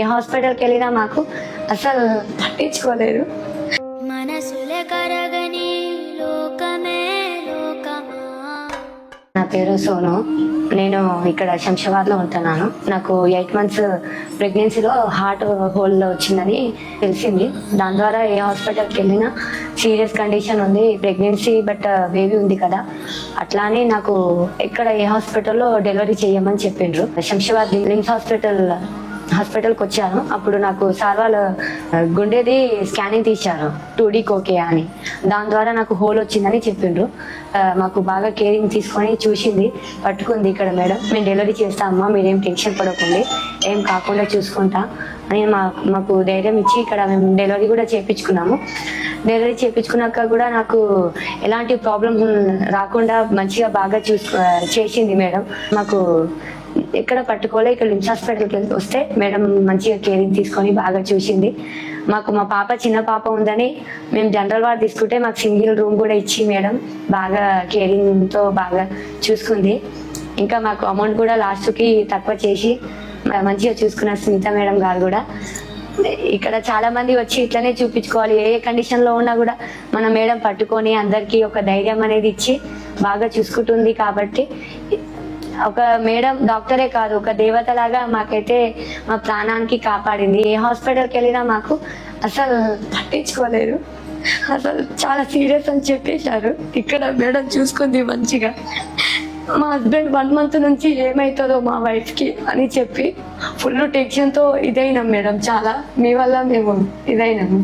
ఏ హాస్పిటల్కి వెళ్ళినా మాకు అసలు పట్టించుకోలేదు. మనసులే కరగని లోకమే లోకమా. నా పేరు సోను. నేను ఇక్కడ శంషాబాద్లో ఉంటున్నాను. నాకు 8 months ప్రెగ్నెన్సీలో హార్ట్ హోల్ వచ్చిందని తెలిసింది. దాని ద్వారా ఏ హాస్పిటల్కి వెళ్ళినా సీరియస్ కండిషన్ ఉంది, ప్రెగ్నెన్సీ బట్ బేబీ ఉంది కదా, అట్లా అని నాకు ఇక్కడ ఏ హాస్పిటల్లో డెలివరీ చేయమని చెప్పిండ్రు. శంషాబాద్ లిమ్స్ హాస్పిటల్కి వచ్చాను. అప్పుడు నాకు సార్ వాళ్ళు గుండెది స్కానింగ్ తీశారు 2D కోకియా అని. దాని ద్వారా నాకు హోల్ వచ్చిందని చెప్పిండ్రు. మాకు బాగా కేరింగ్ తీసుకొని చూసింది, పట్టుకుంది. ఇక్కడ మేడం మేము డెలివరీ చేస్తామమ్మా, మీరేం టెన్షన్ పడకండి, ఏం కాకుండా చూసుకుంటా అని మాకు ధైర్యం ఇచ్చి ఇక్కడ మేము డెలివరీ కూడా చేయించుకున్నాము. డెలివరీ చేయించుకున్నాక కూడా నాకు ఎలాంటి ప్రాబ్లం రాకుండా మంచిగా బాగా చేసింది మేడం. మాకు ఎక్కడ పట్టుకోలే. ఇక్కడ లిమ్స్ హాస్పిటల్కి వస్తే మేడం మంచిగా కేరింగ్ తీసుకొని బాగా చూసింది. మాకు మా పాప చిన్న పాప ఉందని మేము జనరల్ వార్డ్ తీసుకుంటే మాకు సింగిల్ రూమ్ కూడా ఇచ్చి మేడం బాగా కేరింగ్తో బాగా చూసుకుంది. ఇంకా మాకు అమౌంట్ కూడా లాస్ట్కి తక్కువ చేసి మంచిగా చూసుకున్న స్మిత మేడం గారు కూడా. ఇక్కడ చాలా మంది వచ్చి ఇట్లనే చూపించుకోవాలి, ఏ కండిషన్లో ఉన్నా కూడా మన మేడం పట్టుకొని అందరికీ ఒక ధైర్యం అనేది ఇచ్చి బాగా చూసుకుంటుంది. కాబట్టి ఒక మేడం డాక్టరే కాదు, ఒక దేవత లాగా మాకైతే మా ప్రాణానికి కాపాడింది. ఏ హాస్పిటల్కి వెళ్ళినా మాకు అసలు పట్టించుకోలేదు, అసలు చాలా సీరియస్ అని చెప్పేశారు. ఇక్కడ మేడం చూసుకుంది మంచిగా. మా హస్బెండ్ 1 month నుంచి ఏమవుతుందో మా వైఫ్కి అని చెప్పి ఫుల్ టెన్షన్తో ఇదైనాం మేడం. చాలా మీ వల్ల మేము ఇదైనాము.